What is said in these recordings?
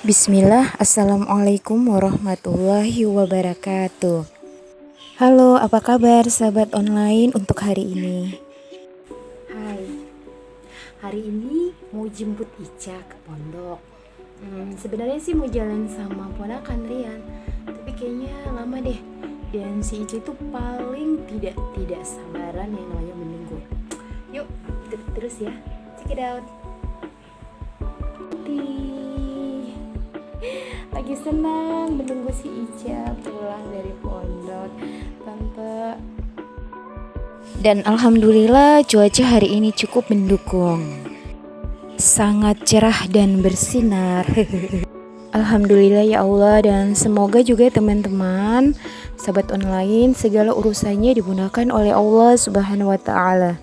Bismillah, Assalamualaikum warahmatullahi wabarakatuh. Halo, apa kabar sahabat online untuk hari ini? Hai, hari ini mau jemput Ica ke pondok. Sebenarnya sih mau jalan sama ponakan Rian, tapi kayaknya lama deh. Dan si Ica itu paling tidak sabaran yang namanya menunggu. Yuk, ikut terus ya. Check it out. Lagi senang menunggu si Ica pulang dari pondok, tante. Dan alhamdulillah cuaca hari ini cukup mendukung. Sangat cerah dan bersinar. Alhamdulillah ya Allah, dan semoga juga teman-teman sahabat online segala urusannya dimudahkan oleh Allah Subhanahu wa taala.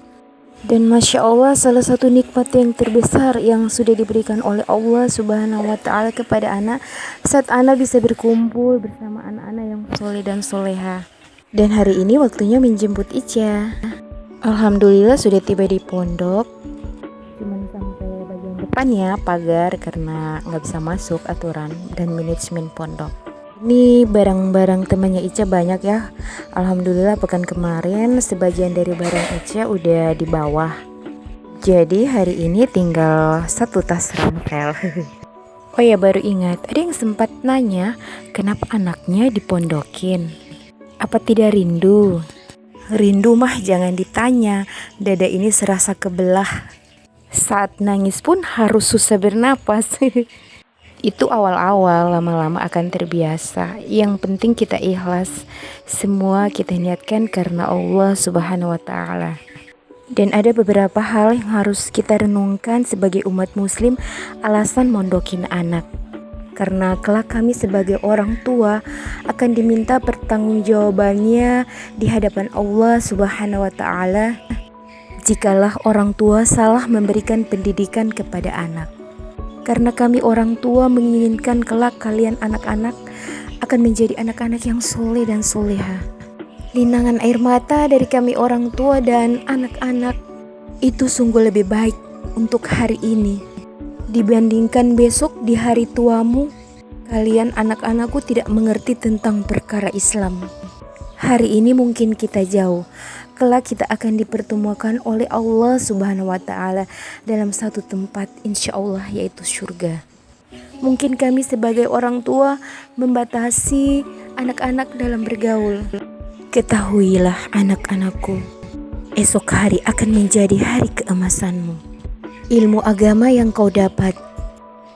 Dan Masya Allah, salah satu nikmat yang terbesar yang sudah diberikan oleh Allah Subhanahu wa ta'ala kepada anak saat anak bisa berkumpul bersama anak-anak yang soleh dan soleha. Dan hari ini waktunya menjemput Ica. Alhamdulillah sudah tiba di pondok. Cuman sampai bagian depan ya, pagar, karena nggak bisa masuk aturan dan manajemen pondok. Ini barang-barang temannya Ica banyak ya. Alhamdulillah pekan kemarin sebagian dari barang Ica udah di bawah. Jadi hari ini tinggal satu tas ransel. Oh ya, baru ingat, ada yang sempat nanya kenapa anaknya dipondokin. Apa tidak rindu? Rindu mah jangan ditanya. Dada ini serasa kebelah. Saat nangis pun harus susah bernapas. Itu awal-awal, lama-lama akan terbiasa. Yang penting kita ikhlas. Semua kita niatkan karena Allah Subhanahu wa ta'ala. Dan ada beberapa hal yang harus kita renungkan sebagai umat muslim alasan mondokin anak. Karena kelak kami sebagai orang tua akan diminta pertanggungjawabannya di hadapan Allah Subhanahu wa ta'ala jikalau orang tua salah memberikan pendidikan kepada anak. Karena kami orang tua menginginkan kelak kalian anak-anak akan menjadi anak-anak yang soleh dan soleha. Linangan air mata dari kami orang tua dan anak-anak itu sungguh lebih baik untuk hari ini dibandingkan besok di hari tuamu. Kalian anak-anakku tidak mengerti tentang perkara Islam. Hari ini mungkin kita jauh, kelak kita akan dipertemukan oleh Allah Subhanahu wa ta'ala dalam satu tempat insya Allah, yaitu surga. Mungkin kami sebagai orang tua membatasi anak-anak dalam bergaul. Ketahuilah anak-anakku, esok hari akan menjadi hari keemasanmu. Ilmu agama yang kau dapat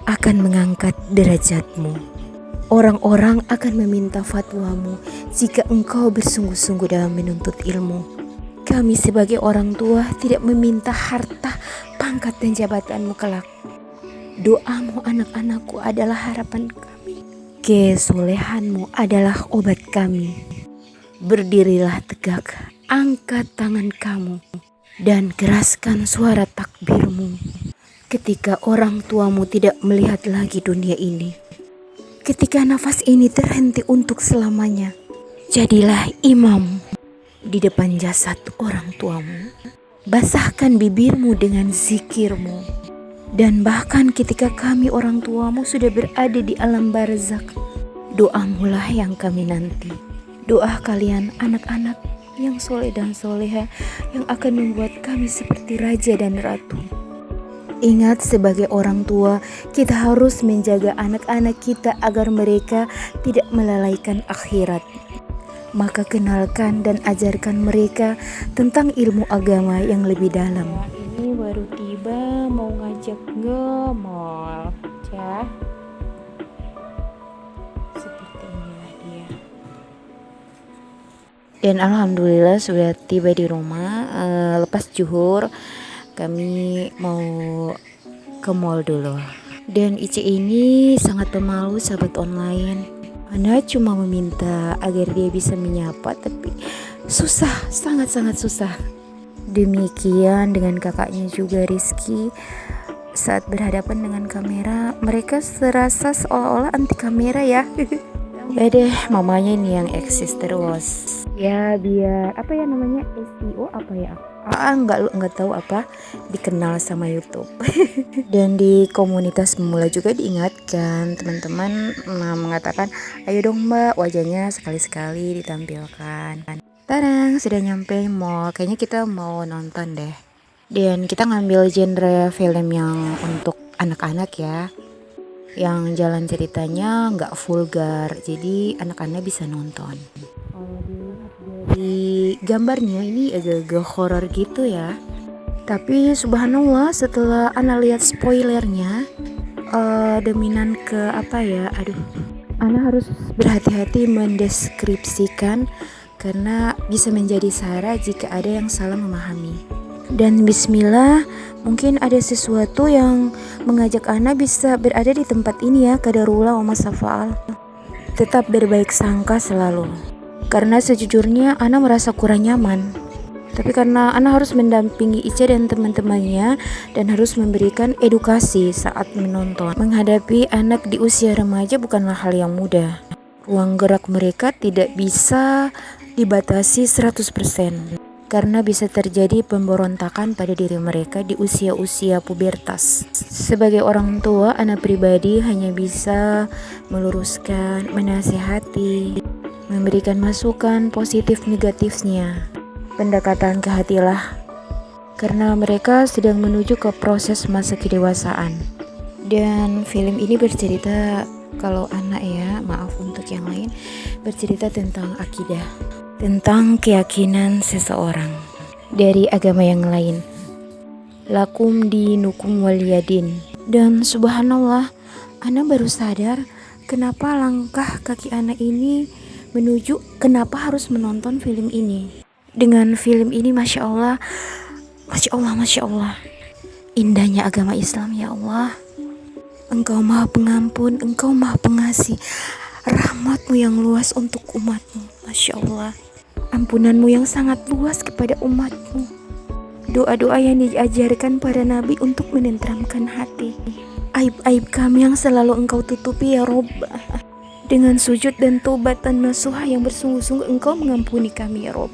akan mengangkat derajatmu. Orang-orang akan meminta fatwamu jika engkau bersungguh-sungguh dalam menuntut ilmu. Kami sebagai orang tua tidak meminta harta, pangkat dan jabatanmu kelak. Doamu anak-anakku adalah harapan kami. Kesolehanmu adalah obat kami. Berdirilah tegak, angkat tangan kamu, dan keraskan suara takbirmu. Ketika orang tuamu tidak melihat lagi dunia ini. Ketika nafas ini terhenti untuk selamanya, jadilah imam di depan jasad orang tuamu. Basahkan bibirmu dengan zikirmu. Dan bahkan ketika kami orang tuamu sudah berada di alam barzakh, doamulah yang kami nanti. Doa kalian anak-anak yang soleh dan soleha yang akan membuat kami seperti raja dan ratu. Ingat, sebagai orang tua, kita harus menjaga anak-anak kita agar mereka tidak melalaikan akhirat. Maka kenalkan dan ajarkan mereka tentang ilmu agama yang lebih dalam. Ini baru tiba mau ngajak nge-mall, Cah. Seperti inilah dia. Dan alhamdulillah sudah tiba di rumah. Lepas zuhur kami mau ke mall dulu. Dan Ica ini sangat pemalu sahabat online. Ana cuma meminta agar dia bisa menyapa, tapi susah, sangat-sangat susah. Demikian dengan kakaknya juga, Rizky. Saat berhadapan dengan kamera, mereka serasa seolah-olah anti kamera ya. Ya deh, mamanya ini yang eksis terus. Ya biar apa ya namanya, SEO apa ya, nggak tahu apa dikenal sama YouTube. Dan di komunitas pemula juga diingatkan teman-teman mengatakan, ayo dong mbak, wajahnya sekali-sekali ditampilkan. Tarang, sudah nyampe mall, kayaknya kita mau nonton deh. Dan kita ngambil genre film yang untuk anak-anak ya, yang jalan ceritanya nggak vulgar, jadi anak-anak bisa nonton. Kalau dilihat dari gambarnya ini agak-agak horor gitu ya. Tapi subhanallah setelah Ana lihat spoilernya, dominan ke apa ya, Ana harus berhati-hati mendeskripsikan karena bisa menjadi sara jika ada yang salah memahami. Dan bismillah, mungkin ada sesuatu yang mengajak Ana bisa berada di tempat ini ya, qadarullah wa masafa'al. Tetap berbaik sangka selalu. Karena sejujurnya Ana merasa kurang nyaman. Tapi karena Ana harus mendampingi Ica dan teman-temannya dan harus memberikan edukasi saat menonton. Menghadapi anak di usia remaja bukanlah hal yang mudah. Ruang gerak mereka tidak bisa dibatasi 100% karena bisa terjadi pemberontakan pada diri mereka di usia-usia pubertas. Sebagai orang tua, Ana pribadi hanya bisa meluruskan, menasihati, memberikan masukan positif negatifnya. Pendekatan ke hatilah, karena mereka sedang menuju ke proses masa kedewasaan. Dan film ini bercerita, kalau anak ya, maaf untuk yang lain, bercerita tentang akidah, tentang keyakinan seseorang dari agama yang lain. Lakum dinukum waliyadin. Dan subhanallah, Ana baru sadar kenapa langkah kaki anak ini menuju kenapa harus menonton film ini. Dengan film ini Masya Allah, indahnya agama Islam ya Allah. Engkau maha pengampun, Engkau maha pengasih, rahmatmu yang luas untuk umatmu. Masya Allah, ampunanmu yang sangat luas kepada umatmu. Doa-doa yang diajarkan para nabi untuk menenteramkan hati. Aib-aib kami yang selalu Engkau tutupi ya Rob. Dengan sujud dan tobat dan nasuha yang bersungguh-sungguh Engkau mengampuni kami ya Rob.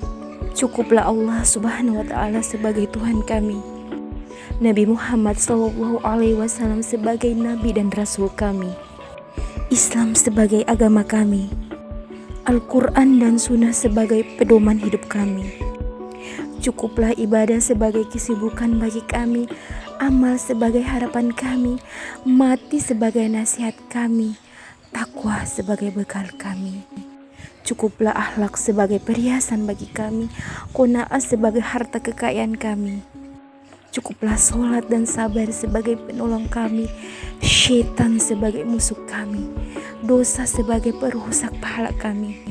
Cukuplah Allah subhanahu wa ta'ala sebagai Tuhan kami, Nabi Muhammad SAW sebagai Nabi dan Rasul kami, Islam sebagai agama kami, Al-Quran dan Sunnah sebagai pedoman hidup kami. Cukuplah ibadah sebagai kesibukan bagi kami, amal sebagai harapan kami, mati sebagai nasihat kami, takwa sebagai bekal kami. Cukuplah akhlak sebagai perhiasan bagi kami, qanaah sebagai harta kekayaan kami. Cukuplah sholat dan sabar sebagai penolong kami, syaitan sebagai musuh kami, dosa sebagai perusak pahala kami,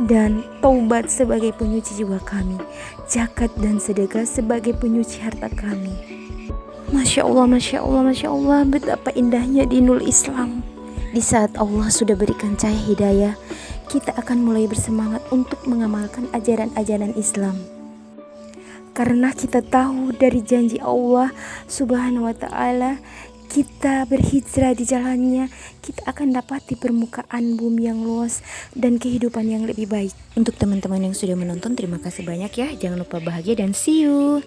dan taubat sebagai penyuci jiwa kami, zakat dan sedekah sebagai penyuci harta kami. Masya Allah, Masya Allah, Masya Allah, betapa indahnya dinul Islam. Di saat Allah sudah berikan cahaya hidayah, kita akan mulai bersemangat untuk mengamalkan ajaran-ajaran Islam. Karena kita tahu dari janji Allah subhanahu wa ta'ala, kita berhijrah di jalannya, kita akan dapati permukaan bumi yang luas dan kehidupan yang lebih baik. Untuk teman-teman yang sudah menonton, terima kasih banyak ya. Jangan lupa bahagia dan see you.